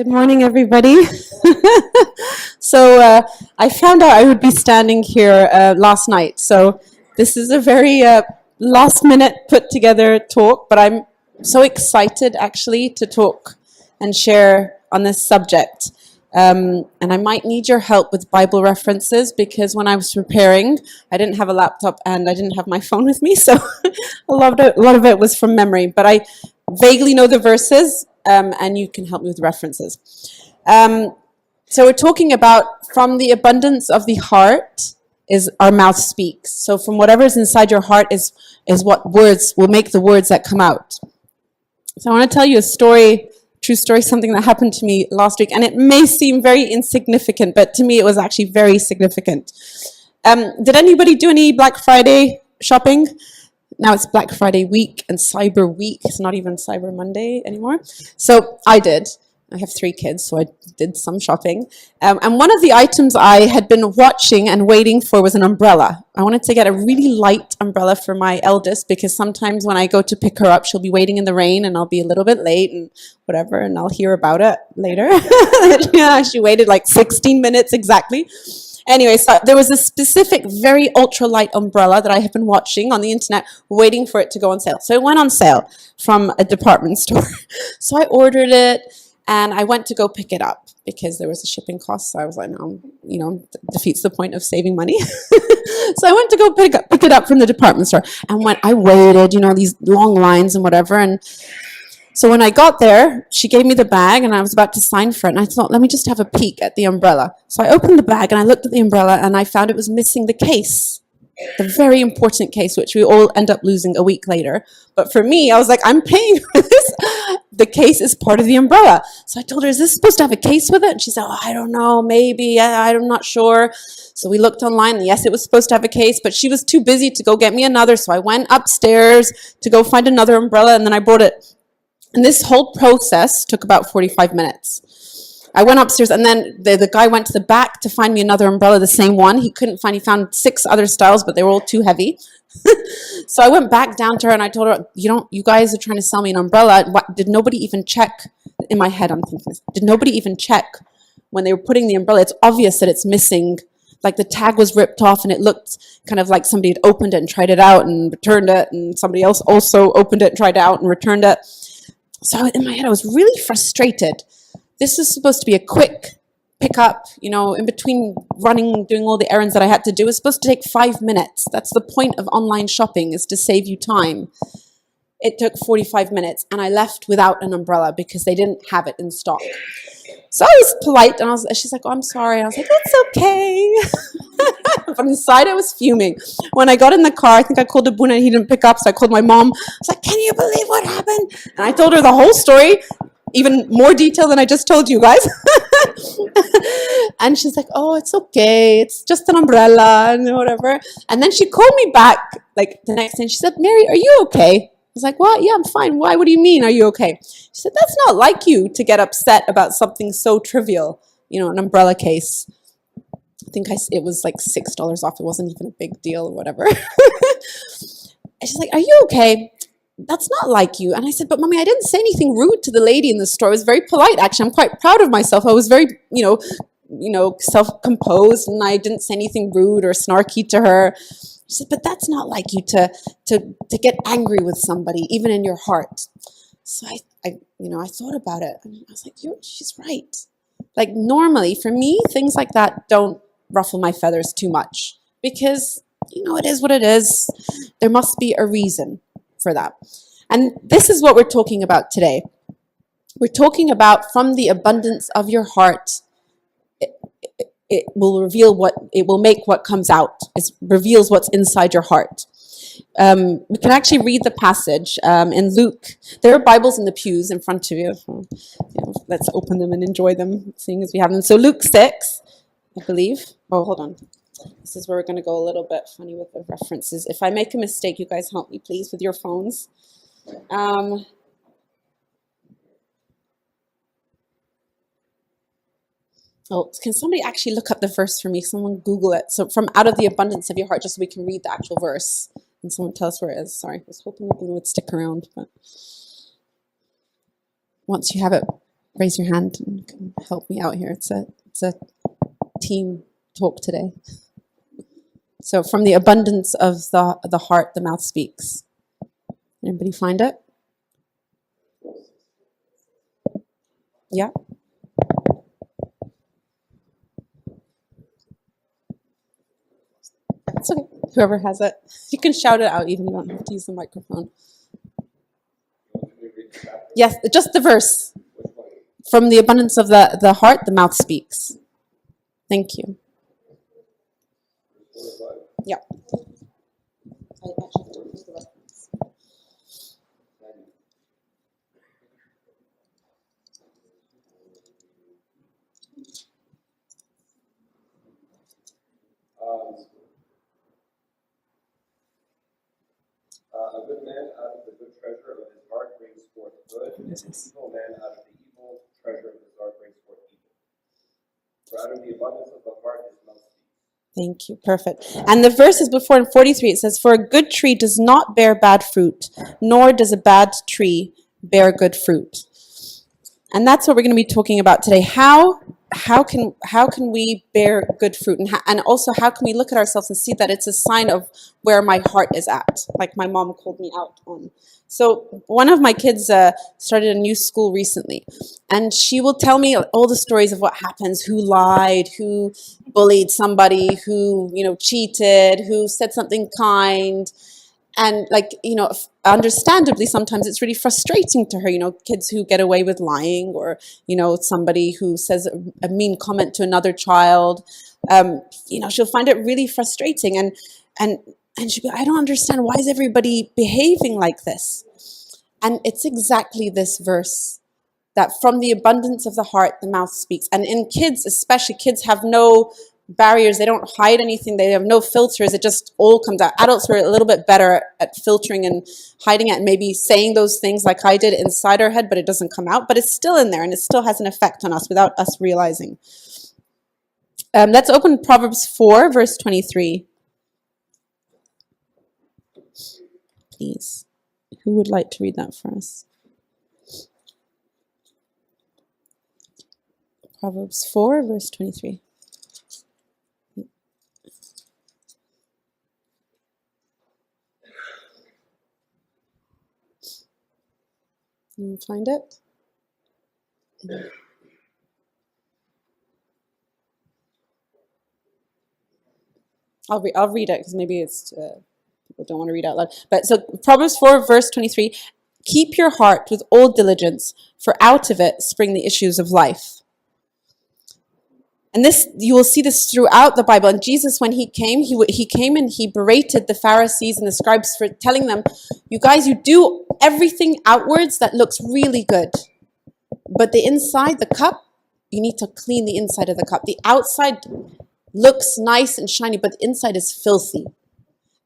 Good morning, everybody. I found out I would be standing here last night. So this is a very last minute put together talk, but I'm so excited actually to talk and share on this subject. And I might need your help with Bible references because when I was preparing, I didn't have a laptop and I didn't have my phone with me. So a lot of it was from memory, but I vaguely know the verses. And you can help me with references. So we're talking about from the abundance of the heart is our mouth speaks. So from whatever is inside your heart is what words will make the words that come out. So I want to tell you a story, true story, something that happened to me last week. And it may seem very insignificant, but to me it was actually very significant. Did anybody do any Black Friday shopping? Now it's Black Friday week and Cyber Week. It's not even Cyber Monday anymore. So I did. I have 3 kids, so I did some shopping. And one of the items I had been watching and waiting for was an umbrella. I wanted to get a really light umbrella for my eldest because sometimes when I go to pick her up, she'll be waiting in the rain and I'll be a little bit late and whatever, and I'll hear about it later. Yeah, she waited like 16 minutes exactly. Anyway, so there was a specific, very ultralight umbrella that I have been watching on the internet, waiting for it to go on sale. So it went on sale from a department store. So I ordered it, and I went to go pick it up because there was a shipping cost. So I was like, no, defeats the point of saving money. So I went to go pick it up from the department store, and when I waited, these long lines and whatever, and so when I got there, she gave me the bag and I was about to sign for it. And I thought, let me just have a peek at the umbrella. So I opened the bag and I looked at the umbrella and I found it was missing the case. The very important case, which we all end up losing a week later. But for me, I was like, I'm paying for this. The case is part of the umbrella. So I told her, is this supposed to have a case with it? And she said, oh, I don't know, maybe, I'm not sure. So we looked online, and yes, it was supposed to have a case, but she was too busy to go get me another. So I went upstairs to go find another umbrella, and then I brought it. And this whole process took about 45 minutes. I went upstairs, and then the guy went to the back to find me another umbrella, the same one. He found 6 other styles, but they were all too heavy. So I went back down to her, and I told her, you guys are trying to sell me an umbrella. Did nobody even check? In my head, I'm thinking this. Did nobody even check when they were putting the umbrella? It's obvious that it's missing. Like the tag was ripped off and it looked kind of like somebody had opened it and tried it out and returned it, and somebody else also opened it and tried it out and returned it. So in my head, I was really frustrated. This is supposed to be a quick pickup, in between doing all the errands that I had to do. It's supposed to take 5 minutes. That's the point of online shopping, is to save you time. It took 45 minutes, and I left without an umbrella because they didn't have it in stock. So I was polite, and she's like, oh, I'm sorry. And I was like, that's okay. But inside I was fuming. When I got in the car, I think I called Abuna and he didn't pick up, so I called my mom. I was like, can you believe what happened? And I told her the whole story, even more detail than I just told you guys. And she's like, oh, it's okay. It's just an umbrella and whatever. And then she called me back like the next day and she said, Mary, are you okay? I was like, what? Yeah, I'm fine. Why? What do you mean? Are you okay? She said, that's not like you to get upset about something so trivial, an umbrella case. I think it was like $6 off. It wasn't even a big deal or whatever. And she's like, are you okay? That's not like you. And I said, but Mommy, I didn't say anything rude to the lady in the store. I was very polite, actually. I'm quite proud of myself. I was very, self-composed, and I didn't say anything rude or snarky to her. She said, but that's not like you to get angry with somebody, even in your heart. So I thought about it, and I was like, she's right. Like normally, for me, things like that don't ruffle my feathers too much because, it is what it is. There must be a reason for that. And this is what we're talking about today. We're talking about from the abundance of your heart, it will make what comes out. It reveals what's inside your heart. We can actually read the passage in Luke. There are Bibles in the pews in front of you. Let's open them and enjoy them, seeing as we have them. So Luke 6, I believe. Oh, hold on. This is where we're going to go a little bit funny with the references. If I make a mistake, you guys help me, please, with your phones. Can somebody actually look up the verse for me? Someone Google it. So from out of the abundance of your heart, just so we can read the actual verse. And someone tell us where it is. Sorry, I was hoping it would stick around. But once you have it, raise your hand and you can help me out here. It's a team talk today. So from the abundance of the heart, the mouth speaks. Anybody find it? Yeah. It's okay. Whoever has it. You can shout it out even if you don't have to use the microphone. Yes, just the verse. From the abundance of the heart, the mouth speaks. Thank you. Yeah. A good man out of the good treasure of his heart brings forth good, and an evil man out of the evil treasure of his heart brings forth evil. For out of the abundance of the heart his mouth speaks. Thank you. Perfect. And the verse is before in 43. It says, "For a good tree does not bear bad fruit, nor does a bad tree bear good fruit." And that's what we're going to be talking about today. How can we bear good fruit, and also how can we look at ourselves and see that it's a sign of where my heart is at, like my mom called me out on. So one of my kids started a new school recently, and she will tell me all the stories of what happens, who lied, who bullied somebody, who cheated, who said something kind. And understandably, sometimes it's really frustrating to her, kids who get away with lying, or, somebody who says a mean comment to another child. She'll find it really frustrating. And she'll be, I don't understand, why is everybody behaving like this? And it's exactly this verse, that from the abundance of the heart, the mouth speaks. And in kids, especially, kids have no barriers. They don't hide anything. They have no filters. It just all comes out. Adults are a little bit better at filtering and hiding it, and maybe saying those things like I did inside our head, but it doesn't come out. But it's still in there, and it still has an effect on us without us realizing. Let's open Proverbs 4, verse 23. Please. Who would like to read that for us? Proverbs 4, verse 23. Can you find it? I'll read it, because maybe it's people don't want to read out loud. But so Proverbs 4, verse 23. Keep your heart with all diligence, for out of it spring the issues of life. And this, you will see this throughout the Bible. And Jesus, when he came and he berated the Pharisees and the scribes for telling them, you guys, you do everything outwards that looks really good. But the inside, the cup, you need to clean the inside of the cup. The outside looks nice and shiny, but the inside is filthy.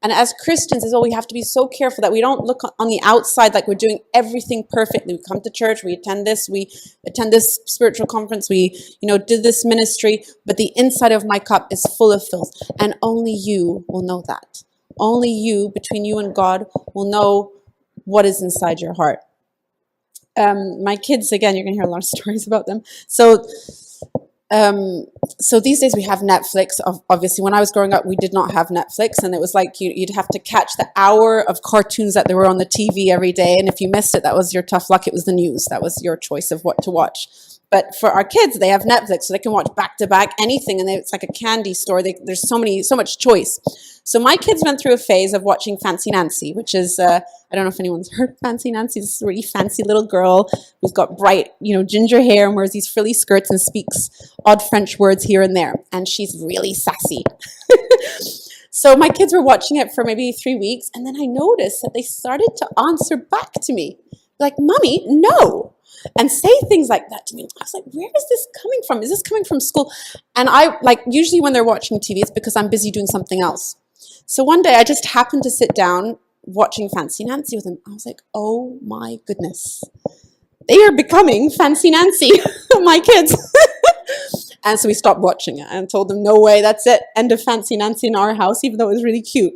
And as Christians, we have to be so careful that we don't look on the outside like we're doing everything perfectly. We come to church, we attend this spiritual conference, we, did this ministry, but the inside of my cup is full of filth. And only you will know that. Only you, between you and God, will know what is inside your heart. My kids, again, you're going to hear a lot of stories about them. So these days we have Netflix. Obviously, when I was growing up, we did not have Netflix, and it was like you'd have to catch the hour of cartoons that there were on the TV every day, and if you missed it, that was your tough luck. It was the news. That was your choice of what to watch. But for our kids, they have Netflix, so they can watch back-to-back anything, and it's like a candy store. There's so much choice. So my kids went through a phase of watching Fancy Nancy, which is, I don't know if anyone's heard of Fancy Nancy. This is a really fancy little girl who's got bright, ginger hair and wears these frilly skirts and speaks odd French words here and there. And she's really sassy. So my kids were watching it for maybe 3 weeks, and then I noticed that they started to answer back to me. Like, Mommy, no. And say things like that to me. I was like, where is this coming from? Is this coming from school? And usually when they're watching TV, it's because I'm busy doing something else. So one day I just happened to sit down watching Fancy Nancy with them. I was like, oh my goodness. They are becoming Fancy Nancy, my kids. And so we stopped watching it and told them, no way, that's it. End of Fancy Nancy in our house, even though it was really cute.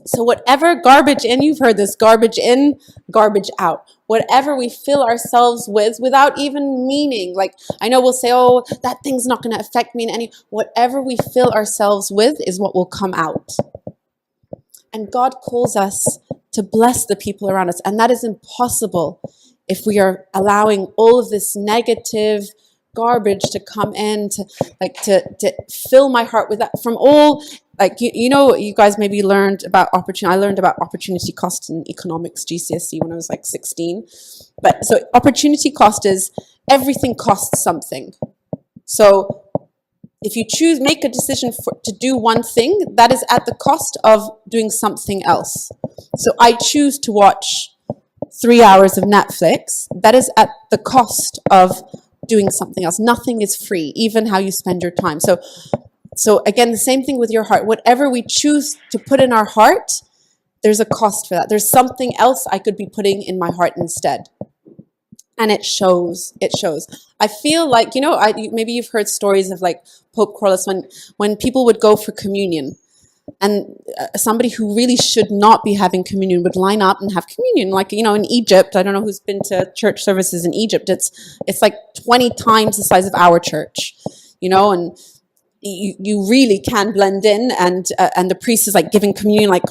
So whatever garbage in, you've heard this, garbage in, garbage out. Whatever we fill ourselves with without even meaning, like I know we'll say, oh, that thing's not going to affect me in any, whatever we fill ourselves with is what will come out. And God calls us to bless the people around us. And that is impossible if we are allowing all of this negative garbage to come in, to fill my heart with that from all, like, you guys maybe learned about opportunity. I learned about opportunity cost in economics GCSE when I was like 16. But so opportunity cost is everything costs something. So if you make a decision to do one thing, that is at the cost of doing something else. So I choose to watch 3 hours of Netflix. That is at the cost of doing something else. Nothing is free, even how you spend your time. So again, the same thing with your heart. Whatever we choose to put in our heart, there's a cost for that. There's something else I could be putting in my heart instead. And it shows. It shows. I feel like, maybe you've heard stories of like Pope Cornelius when people would go for communion, and somebody who really should not be having communion would line up and have communion. Like, in Egypt, I don't know who's been to church services in Egypt. It's like 20 times the size of our church, and you really can blend in, and the priest is like giving communion like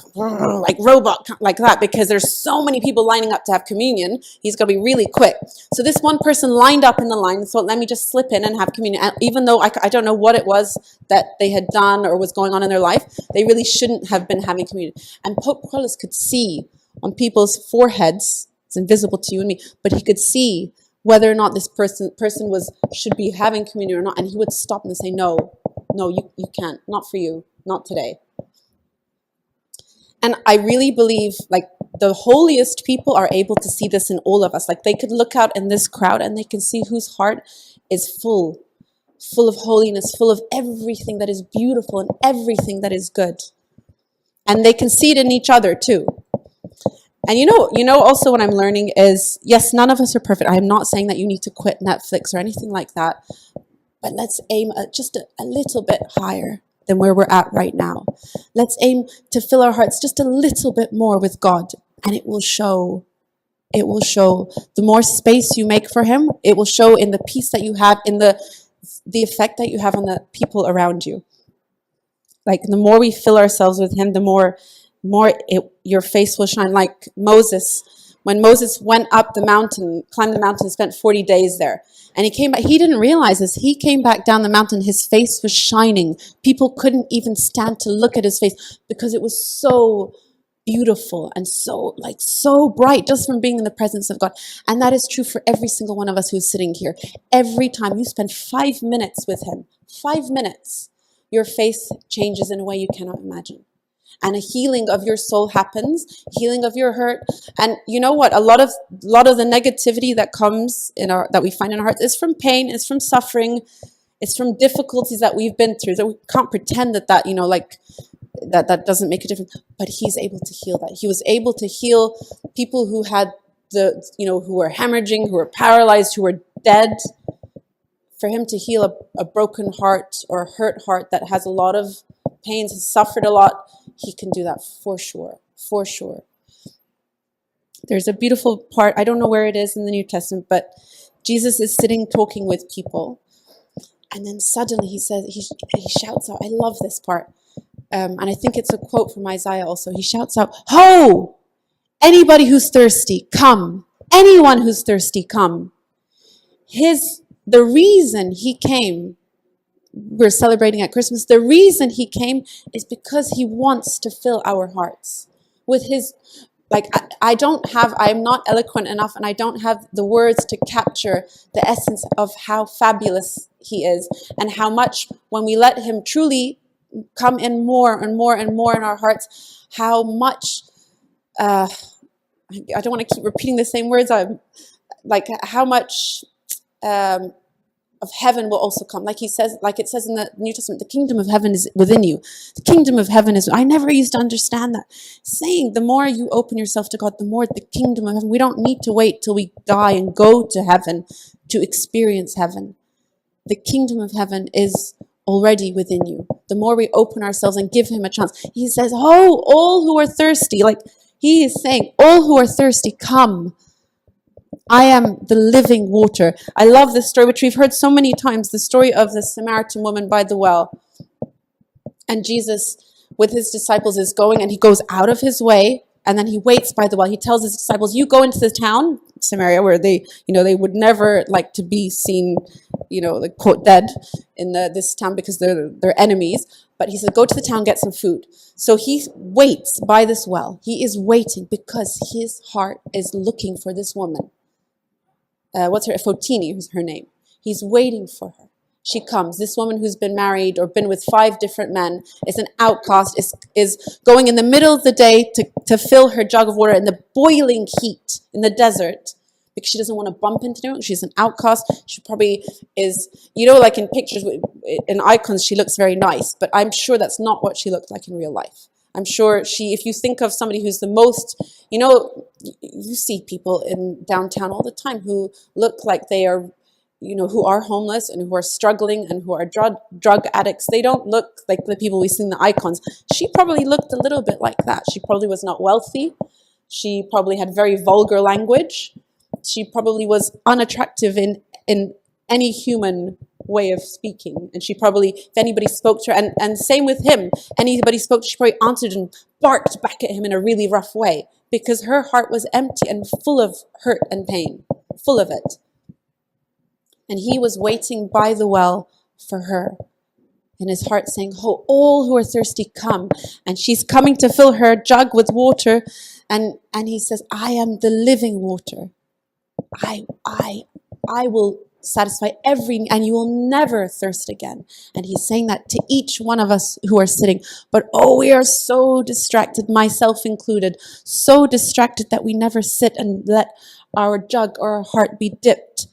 robot like that, because there's so many people lining up to have communion. He's got to be really quick. So this one person lined up in the line and thought, let me just slip in and have communion. And even though I don't know what it was that they had done or was going on in their life, they really shouldn't have been having communion. And Pope Cornelius could see on people's foreheads, it's invisible to you and me, but he could see whether or not this person should be having communion or not. And he would stop and say, no, you can't. Not for you. Not today. And I really believe like the holiest people are able to see this in all of us. Like they could look out in this crowd and they can see whose heart is full of holiness, full of everything that is beautiful and everything that is good. And they can see it in each other too. And also what I'm learning is, yes, none of us are perfect. I am not saying that you need to quit Netflix or anything like that. But let's aim at just a little bit higher than where we're at right now. Let's aim to fill our hearts just a little bit more with God, and it will show. It will show. The more space you make for Him, it will show in the peace that you have, in the effect that you have on the people around you. Like the more we fill ourselves with Him, the more your face will shine. Like Moses. When Moses went up the mountain, climbed the mountain, spent 40 days there. And he came back, he didn't realize this. He came back down the mountain, his face was shining. People couldn't even stand to look at his face because it was so beautiful and so bright just from being in the presence of God. And that is true for every single one of us who's sitting here. Every time you spend 5 minutes with Him, 5 minutes, your face changes in a way you cannot imagine. And a healing of your soul happens, healing of your hurt. And you know what? A lot of the negativity that comes that we find in our hearts is from pain, is from suffering, it's from difficulties that we've been through. So we can't pretend that that doesn't make a difference. But He's able to heal that. He was able to heal people who had who were hemorrhaging, who were paralyzed, who were dead. For Him to heal a broken heart or a hurt heart that has a lot of pains, has suffered a lot, He can do that for sure. For sure. There's a beautiful part, I don't know where it is in the New Testament, but Jesus is sitting talking with people. And then suddenly he says, he shouts out, I love this part. And I think it's a quote from Isaiah also. He shouts out, "Ho! Anybody who's thirsty, come. Anyone who's thirsty, come." The reason He came, we're celebrating at Christmas, the reason He came is because He wants to fill our hearts with His, I'm not eloquent enough, and I don't have the words to capture the essence of how fabulous He is, and how much when we let Him truly come in more and more and more in our hearts, how much, I don't want to keep repeating the same words, how much of heaven will also come. Like it says in the New Testament, the kingdom of heaven is within you. The kingdom of heaven is, I never used to understand that. Saying the more you open yourself to God, the more the kingdom of heaven. We don't need to wait till we die and go to heaven to experience heaven. The kingdom of heaven is already within you. The more we open ourselves and give him a chance. He says, oh, all who are thirsty, like he is saying, all who are thirsty, come. I am the living water. I love this story, which we've heard so many times, the story of the Samaritan woman by the well. And Jesus, with his disciples, is going, and he goes out of his way, and then he waits by the well. He tells his disciples, you go into the town, Samaria, where they would never like to be seen, like quote dead in this town because they're enemies. But he said, go to the town, get some food. So he waits by this well. He is waiting because his heart is looking for this woman. What's her? Fotini is her name. He's waiting for her. She comes. This woman who's been married or been with 5 different men, is an outcast, is going in the middle of the day to fill her jug of water in the boiling heat in the desert because she doesn't want to bump into anyone. She's an outcast. She probably is, like in pictures, in icons, she looks very nice, but I'm sure that's not what she looked like in real life. I'm sure if you think of somebody who's the most, you see people in downtown all the time who look like they are, who are homeless and who are struggling and who are drug addicts. They don't look like the people we see in the icons. She probably looked a little bit like that. She probably was not wealthy. She probably had very vulgar language. She probably was unattractive in any human way of speaking. And she probably, if anybody spoke to her, and same with him, anybody spoke to her, she probably answered and barked back at him in a really rough way because her heart was empty and full of hurt and pain, full of it. And he was waiting by the well for her. In his heart saying, oh, all who are thirsty, come. And she's coming to fill her jug with water. And he says, I am the living water. I will satisfy and you will never thirst again. And he's saying that to each one of us who are sitting. But we are so distracted, myself included, so distracted that we never sit and let our jug or our heart be dipped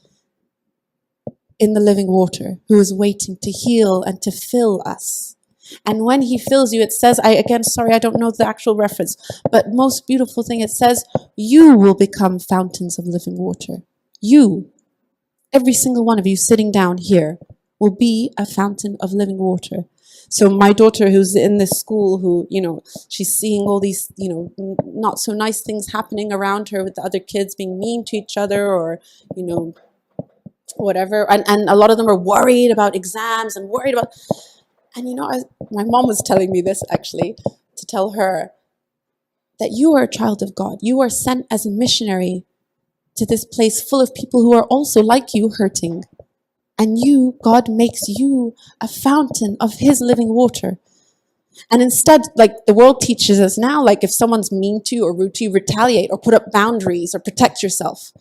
in the living water, who is waiting to heal and to fill us. And when he fills you, it says, I don't know the actual reference, but most beautiful thing, it says, you will become fountains of living water. You, every single one of you sitting down here, will be a fountain of living water. So my daughter, who's in this school, who, she's seeing all these, not so nice things happening around her with the other kids being mean to each other or, whatever, and a lot of them are worried about exams and worried about, and my mom was telling me this actually, to tell her that you are a child of God. You are sent as a missionary to this place full of people who are also like you, hurting, and God makes you a fountain of his living water. And instead, like the world teaches us now, like if someone's mean to you or rude to you, retaliate or put up boundaries or protect yourself.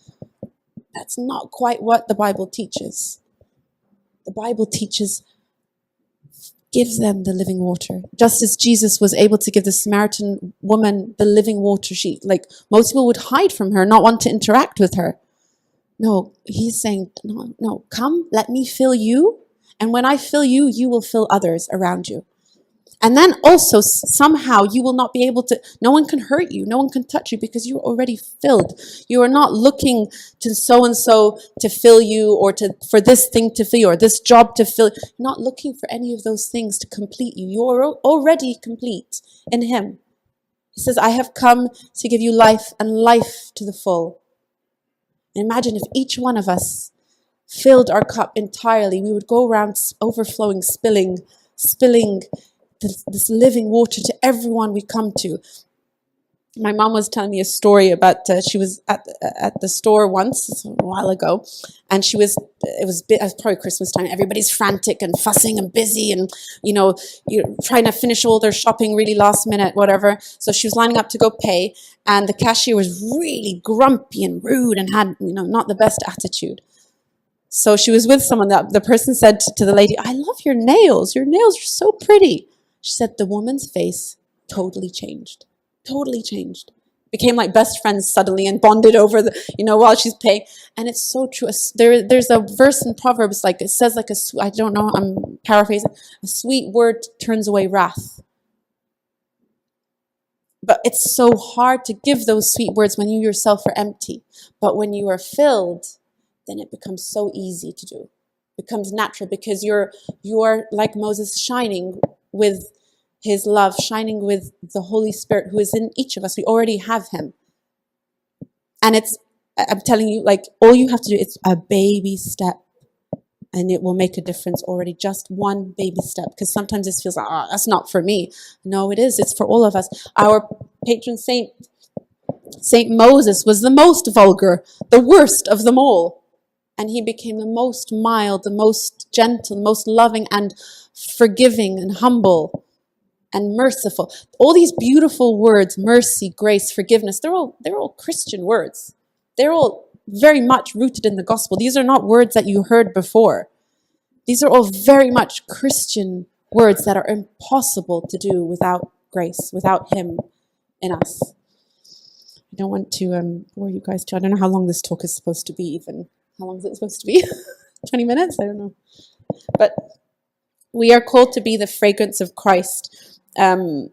That's not quite what the Bible teaches. The Bible teaches, give them the living water. Just as Jesus was able to give the Samaritan woman the living water, most people would hide from her, not want to interact with her. No, he's saying, no, come, let me fill you. And when I fill you, you will fill others around you. And then also somehow you will not be able to, no one can hurt you, no one can touch you because you're already filled. You are not looking to so-and-so to fill you or for this thing to fill you or this job to fill. You're not looking for any of those things to complete you. You're already complete in him. He says, I have come to give you life and life to the full. And imagine if each one of us filled our cup entirely, we would go around overflowing, spilling this living water to everyone we come to. My mom was telling me a story about she was at the store once a while ago, and it was probably Christmas time. Everybody's frantic and fussing and busy, and you're trying to finish all their shopping really last minute, whatever. So she was lining up to go pay, and the cashier was really grumpy and rude and had not the best attitude. So she was with someone. The person said to the lady, "I love your nails. Your nails are so pretty." She said the woman's face totally changed. Totally changed. Became like best friends suddenly and bonded over while she's paying. And it's so true. There's a verse in Proverbs, it says I don't know, I'm paraphrasing, a sweet word turns away wrath. But it's so hard to give those sweet words when you yourself are empty. But when you are filled, then it becomes so easy to do. becomes natural, because you're like Moses, shining with his love, shining with the Holy Spirit who is in each of us. We already have him. And I'm telling you, like, all you have to do is a baby step, and it will make a difference already. Just one baby step. Because sometimes this feels like, oh, that's not for me. No, it is. It's for all of us. Our patron saint, Saint Moses, was the most vulgar, the worst of them all. And he became the most mild, the most gentle, the most loving and forgiving and humble and merciful. All these beautiful words, mercy, grace, forgiveness, they're all Christian words. They're all very much rooted in the gospel. These are not words that you heard before. These are all very much Christian words that are impossible to do without grace, without him in us. I don't want to bore you guys too. I don't know how long this talk is supposed to be even. How long is it supposed to be? 20 minutes? I don't know. But we are called to be the fragrance of Christ. I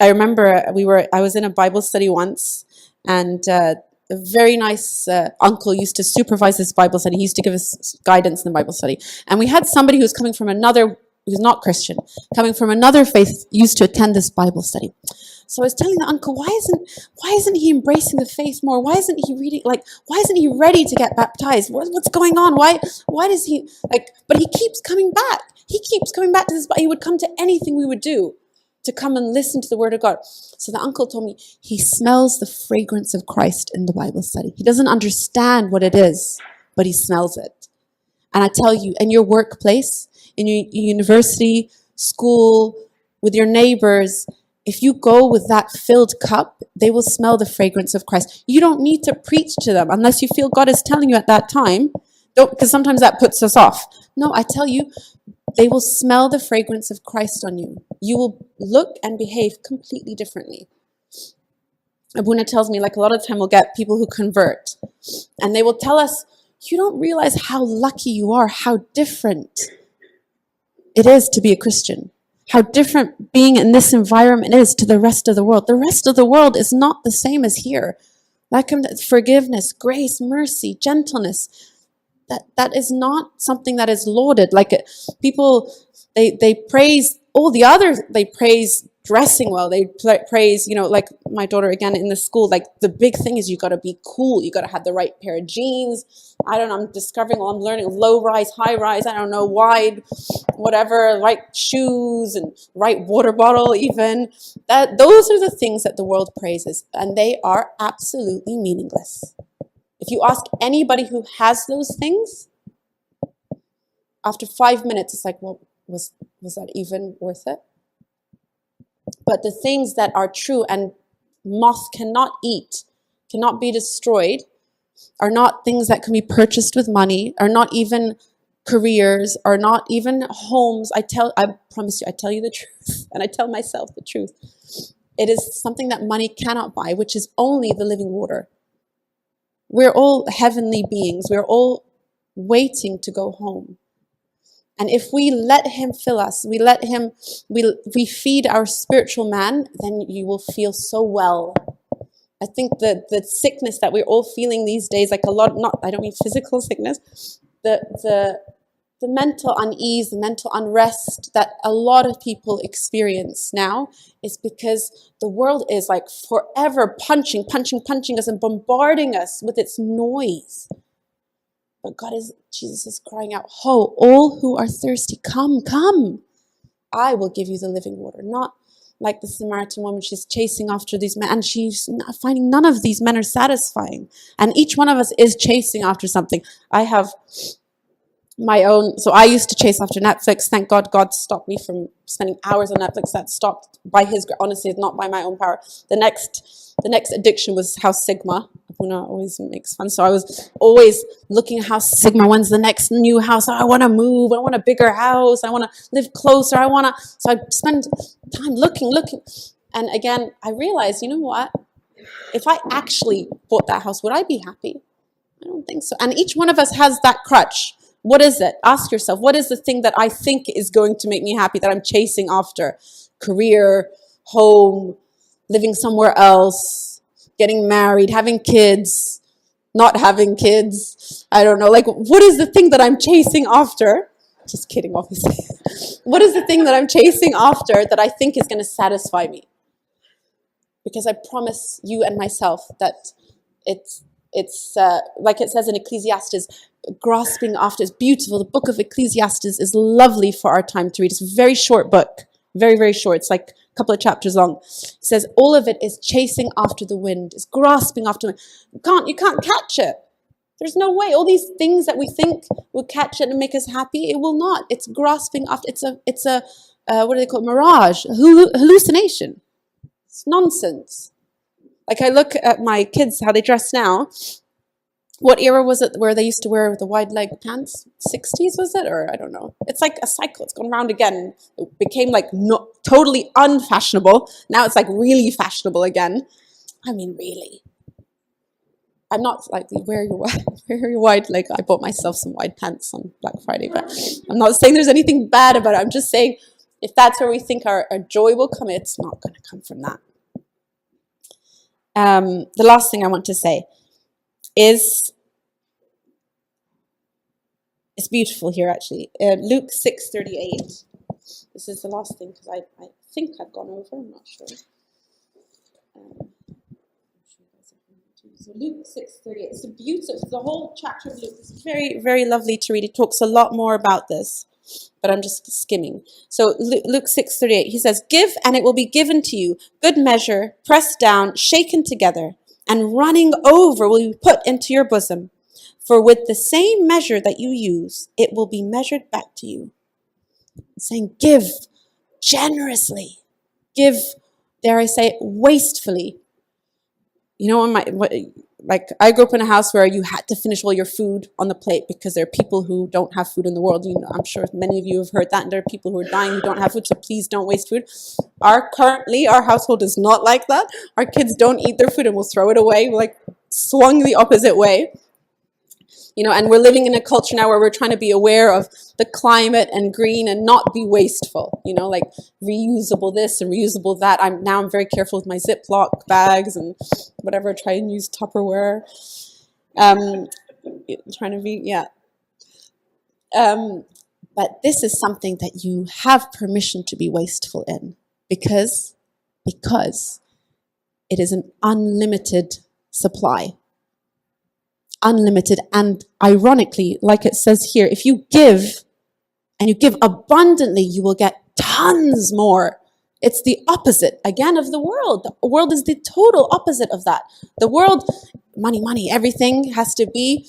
remember I was in a Bible study once, and a very nice uncle used to supervise this Bible study. He used to give us guidance in the Bible study. And we had somebody who's coming from who's not Christian, coming from another faith, used to attend this Bible study. So I was telling the uncle, why isn't he embracing the faith more? Why isn't he reading, why isn't he ready to get baptized? What's going on? Why does he, but he keeps coming back. He keeps coming back to this, but he would come to anything we would do to come and listen to the word of God. So the uncle told me, he smells the fragrance of Christ in the Bible study. He doesn't understand what it is, but he smells it. And I tell you, in your workplace, in your university, school, with your neighbors, if you go with that filled cup, they will smell the fragrance of Christ. You don't need to preach to them unless you feel God is telling you at that time. Because sometimes that puts us off. No, I tell you, they will smell the fragrance of Christ on you. You will look and behave completely differently. Abuna tells me, a lot of the time we'll get people who convert, and they will tell us, you don't realize how lucky you are, how different it is to be a Christian. How different being in this environment is to the rest of the world. The rest of the world is not the same as here. Forgiveness, grace, mercy, gentleness. That is not something that is lauded. People, they praise all the others. They praise dressing well. They praise, like my daughter again in the school. The big thing is you got to be cool. You got to have the right pair of jeans. I don't know. I'm discovering. I'm learning low rise, high rise. I don't know, wide, whatever. Right shoes and right water bottle. Even those are the things that the world praises, and they are absolutely meaningless. If you ask anybody who has those things, after 5 minutes, it's like, well, was that even worth it? But the things that are true and moth cannot eat, cannot be destroyed, are not things that can be purchased with money, are not even careers, are not even homes. I promise you, I tell you the truth, and I tell myself the truth. It is something that money cannot buy, which is only the living water. We're all heavenly beings. We're all waiting to go home. And if we let him fill us, we feed our spiritual man, then you will feel so well. I think the sickness that we're all feeling these days, I don't mean physical sickness, the mental unease, the mental unrest that a lot of people experience now is because the world is forever punching us and bombarding us with its noise. But Jesus is crying out, ho, all who are thirsty, come. I will give you the living water. Not like the Samaritan woman, she's chasing after these men, and she's finding none of these men are satisfying. And each one of us is chasing after something. I have my own, so I used to chase after Netflix. Thank God stopped me from spending hours on Netflix. That stopped by honestly, not by my own power. The next addiction was House Sigma. Abuna always makes fun. So I was always looking at House Sigma. When's the next new house? I want to move. I want a bigger house. I want to live closer. So I spend time looking. And again, I realized, you know what? If I actually bought that house, would I be happy? I don't think so. And each one of us has that crutch. What is it? Ask yourself, what is the thing that I think is going to make me happy, that I'm chasing after? Career, home, living somewhere else, getting married, having kids, not having kids. I don't know. Like, what is the thing that I'm chasing after? Just kidding, obviously. What is the thing that I'm chasing after that I think is going to satisfy me? Because I promise you and myself that it's like it says in Ecclesiastes, grasping after is beautiful. The book of Ecclesiastes is lovely for our time to read. It's a very short book, very, very short. It's like a couple of chapters long. It says all of it is chasing after the wind, is grasping after the wind. You can't catch it. There's no way. All these things that we think will catch it and make us happy, it will not. It's grasping after. It's a what do they call it? Mirage, hallucination. It's nonsense. Like I look at my kids, how they dress now. What era was it where they used to wear the wide leg pants? 60s was it? Or I don't know. It's like a cycle. It's gone round again. It became like totally unfashionable. Now it's like really fashionable again. I mean, really. I'm not like, wear your wide leg. I bought myself some wide pants on Black Friday, but I'm not saying there's anything bad about it. I'm just saying if that's where we think our joy will come, it's not going to come from that. The last thing I want to say is, it's beautiful here actually. Luke 6:38. This is the last thing because I think I've gone over, I'm not sure. So Luke 6:38. It's beautiful. The whole chapter of Luke is very, very lovely to read. It talks a lot more about this, but I'm just skimming. So Luke 6:38, he says, "Give and it will be given to you, good measure, pressed down, shaken together, and running over will be put into your bosom. For with the same measure that you use, it will be measured back to you." It's saying, give generously. Give, dare I say, wastefully. You know, like I grew up in a house where you had to finish all your food on the plate because there are people who don't have food in the world. You know, I'm sure many of you have heard that, and there are people who are dying who don't have food, so please don't waste food. Our household is not like that. Our kids don't eat their food and will throw it away. We're like swung the opposite way. You know, and we're living in a culture now where we're trying to be aware of the climate and green and not be wasteful, you know, like reusable this and reusable that. I'm very careful with my Ziploc bags and whatever, try and use Tupperware. Trying to be, yeah. But this is something that you have permission to be wasteful in because it is an unlimited supply. Unlimited, and ironically, like it says here, if you give and you give abundantly, you will get tons more. It's the opposite again of the world. The world is the total opposite of that. The world, money, everything has to be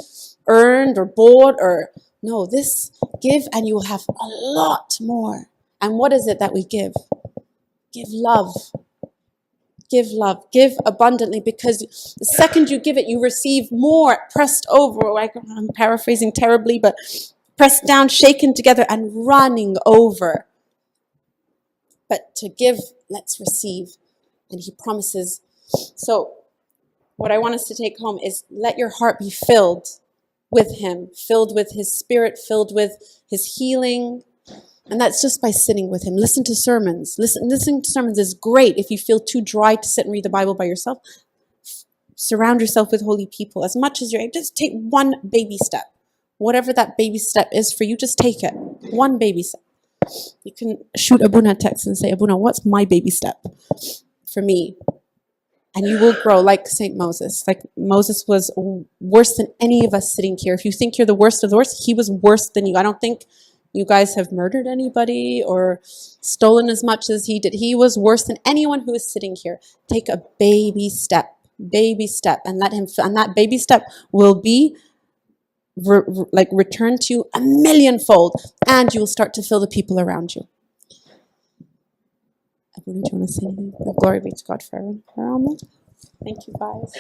earned or bought, or no, this give and you will have a lot more. And what is it that we give? Give love. Give love, give abundantly, because the second you give it, you receive more, pressed over, like I'm paraphrasing terribly, but pressed down, shaken together, and running over. But to give, let's receive. And he promises. So what I want us to take home is let your heart be filled with him, filled with his spirit, filled with his healing. And that's just by sitting with him. Listen to sermons. Listening to sermons is great. If you feel too dry to sit and read the Bible by yourself, surround yourself with holy people as much as you're able. Just take one baby step. Whatever that baby step is for you, just take it. One baby step. You can shoot Abuna a text and say, Abuna, what's my baby step for me? And you will grow like St. Moses. Like Moses was worse than any of us sitting here. If you think you're the worst of the worst, he was worse than you. I don't think you guys have murdered anybody or stolen as much as he did. He was worse than anyone who is sitting here. Take a baby step, and let him, and that baby step will be returned to you 1,000,000-fold, and you will start to fill the people around you. I wouldn't want to say anything. Glory be to God forever. Thank you, guys.